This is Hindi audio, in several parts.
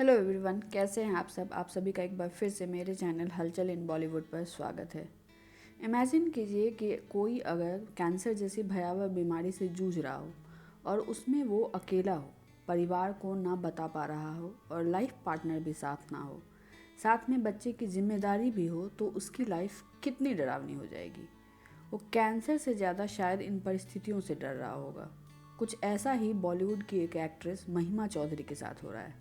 हेलो एवरीवन, कैसे हैं आप सब। आप सभी का एक बार फिर से मेरे चैनल हलचल इन बॉलीवुड पर स्वागत है। इमेजिन कीजिए कि कोई अगर कैंसर जैसी भयावह बीमारी से जूझ रहा हो और उसमें वो अकेला हो, परिवार को ना बता पा रहा हो और लाइफ पार्टनर भी साथ ना हो, साथ में बच्चे की जिम्मेदारी भी हो, तो उसकी लाइफ कितनी डरावनी हो जाएगी। वो कैंसर से ज़्यादा शायद इन परिस्थितियों से डर रहा होगा। कुछ ऐसा ही बॉलीवुड की एक एक्ट्रेस महिमा चौधरी के साथ हो रहा है।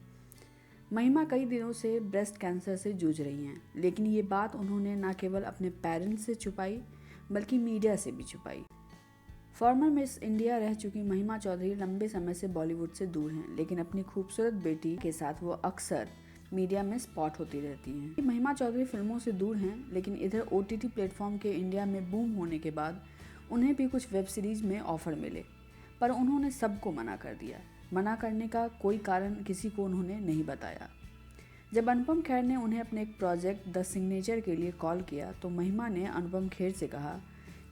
महिमा कई दिनों से ब्रेस्ट कैंसर से जूझ रही हैं, लेकिन ये बात उन्होंने न केवल अपने पेरेंट्स से छुपाई बल्कि मीडिया से भी छुपाई। फॉर्मर मिस इंडिया रह चुकी महिमा चौधरी लंबे समय से बॉलीवुड से दूर हैं, लेकिन अपनी खूबसूरत बेटी के साथ वो अक्सर मीडिया में स्पॉट होती रहती हैं। महिमा चौधरी फिल्मों से दूर हैं, लेकिन इधर OTT प्लेटफॉर्म के इंडिया में बूम होने के बाद उन्हें भी कुछ वेब सीरीज में ऑफर मिले, पर उन्होंने सबको मना कर दिया। मना करने का कोई कारण किसी को उन्होंने नहीं बताया। जब अनुपम खेर ने उन्हें अपने एक प्रोजेक्ट द सिग्नेचर के लिए कॉल किया तो महिमा ने अनुपम खेर से कहा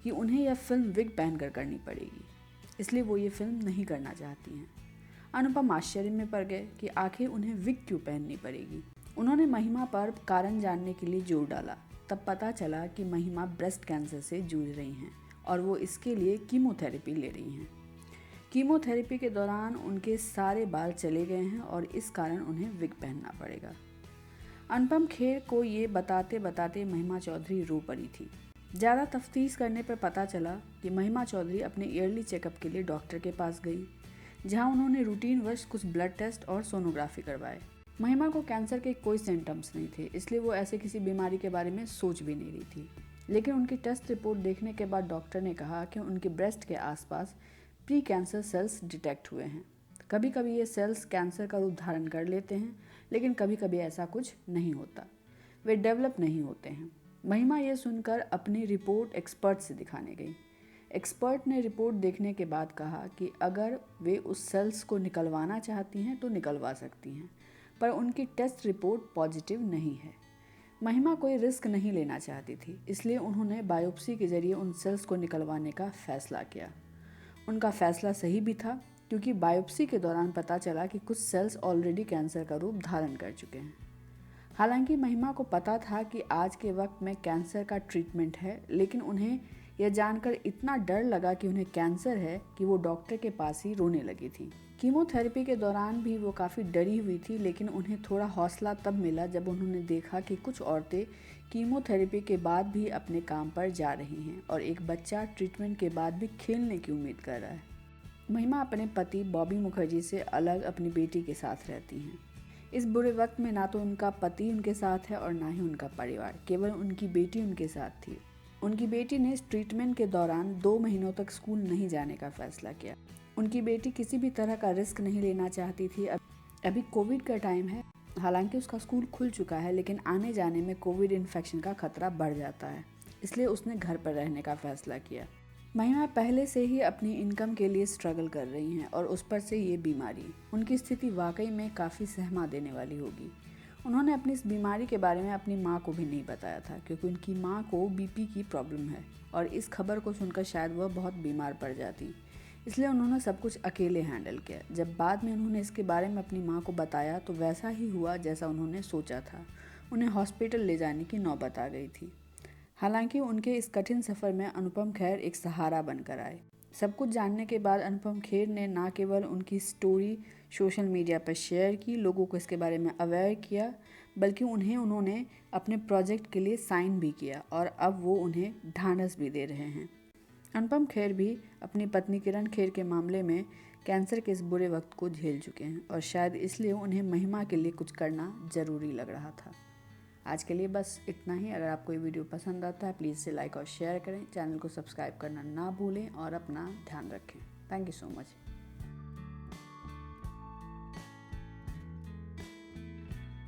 कि उन्हें यह फिल्म विग पहनकर करनी पड़ेगी, इसलिए वो ये फिल्म नहीं करना चाहती हैं। अनुपम आश्चर्य में पड़ गए कि आखिर उन्हें विग क्यों पहननी पड़ेगी। उन्होंने महिमा पर कारण जानने के लिए जोर डाला। तब पता चला कि महिमा ब्रेस्ट कैंसर से जूझ रही हैं और वो इसके लिए कीमोथेरेपी ले रही हैं। कीमोथेरेपी के दौरान उनके सारे बाल चले गए हैं और इस कारण उन्हें विग पहनना पड़ेगा। अनुपम खेर को ये बताते बताते महिमा चौधरी रो पड़ी थी। ज़्यादा तफ्तीश करने पर पता चला कि महिमा चौधरी अपने ईयरली चेकअप के लिए डॉक्टर के पास गई, जहां उन्होंने रूटीन वश कुछ ब्लड टेस्ट और सोनोग्राफी करवाए। महिमा को कैंसर के कोई सिम्टम्स नहीं थे, इसलिए वो ऐसे किसी बीमारी के बारे में सोच भी नहीं रही थी। लेकिन उनकी टेस्ट रिपोर्ट देखने के बाद डॉक्टर ने कहा कि उनके ब्रेस्ट के आसपास प्री कैंसर सेल्स डिटेक्ट हुए हैं। कभी कभी ये सेल्स कैंसर का रूप धारण कर लेते हैं, लेकिन कभी कभी ऐसा कुछ नहीं होता, वे डेवलप नहीं होते हैं। महिमा ये सुनकर अपनी रिपोर्ट एक्सपर्ट से दिखाने गई। एक्सपर्ट ने रिपोर्ट देखने के बाद कहा कि अगर वे उस सेल्स को निकलवाना चाहती हैं तो निकलवा सकती हैं, पर उनकी टेस्ट रिपोर्ट पॉजिटिव नहीं है। महिमा कोई रिस्क नहीं लेना चाहती थी, इसलिए उन्होंने बायोप्सी के जरिए उन सेल्स को निकलवाने का फैसला किया। उनका फैसला सही भी था, क्योंकि बायोप्सी के दौरान पता चला कि कुछ सेल्स ऑलरेडी कैंसर का रूप धारण कर चुके हैं। हालांकि महिमा को पता था कि आज के वक्त में कैंसर का ट्रीटमेंट है, लेकिन उन्हें यह जानकर इतना डर लगा कि उन्हें कैंसर है कि वो डॉक्टर के पास ही रोने लगी थी। कीमोथेरेपी के दौरान भी वो काफ़ी डरी हुई थी, लेकिन उन्हें थोड़ा हौसला तब मिला जब उन्होंने देखा कि कुछ औरतें कीमोथेरेपी के बाद भी अपने काम पर जा रही हैं और एक बच्चा ट्रीटमेंट के बाद भी खेलने की उम्मीद कर रहा है। महिमा अपने पति बॉबी मुखर्जी से अलग अपनी बेटी के साथ रहती हैं। इस बुरे वक्त में ना तो उनका पति उनके साथ है और ना ही उनका परिवार, केवल उनकी बेटी उनके साथ थी। उनकी बेटी ने इस ट्रीटमेंट के दौरान 2 महीनों तक स्कूल नहीं जाने का फैसला किया। उनकी बेटी किसी भी तरह का रिस्क नहीं लेना चाहती थी। अभी कोविड का टाइम है, हालांकि उसका स्कूल खुल चुका है, लेकिन आने जाने में कोविड इन्फेक्शन का खतरा बढ़ जाता है, इसलिए उसने घर पर रहने का फैसला किया। महिमा पहले से ही अपनी इनकम के लिए स्ट्रगल कर रही हैं और उस पर से ये बीमारी, उनकी स्थिति वाकई में काफ़ी सहमा देने वाली होगी। उन्होंने अपनी इस बीमारी के बारे में अपनी माँ को भी नहीं बताया था, क्योंकि उनकी माँ को BP की प्रॉब्लम है और इस खबर को सुनकर शायद वह बहुत बीमार पड़ जाती, इसलिए उन्होंने सब कुछ अकेले हैंडल किया। जब बाद में उन्होंने इसके बारे में अपनी माँ को बताया तो वैसा ही हुआ जैसा उन्होंने सोचा था। उन्हें हॉस्पिटल ले जाने की नौबत आ गई थी। हालांकि उनके इस कठिन सफ़र में अनुपम खेर एक सहारा बनकर आए। सब कुछ जानने के बाद अनुपम खेर ने न केवल उनकी स्टोरी सोशल मीडिया पर शेयर की, लोगों को इसके बारे में अवेयर किया, बल्कि उन्होंने अपने प्रोजेक्ट के लिए साइन भी किया और अब वो उन्हें ढांढस भी दे रहे हैं। अनुपम खेर भी अपनी पत्नी किरण खेर के मामले में कैंसर के इस बुरे वक्त को झेल चुके हैं और शायद इसलिए उन्हें महिमा के लिए कुछ करना ज़रूरी लग रहा था। आज के लिए बस इतना ही। अगर आपको ये वीडियो पसंद आता है प्लीज़ इसे लाइक और शेयर करें, चैनल को सब्सक्राइब करना ना भूलें और अपना ध्यान रखें। Thank you so much.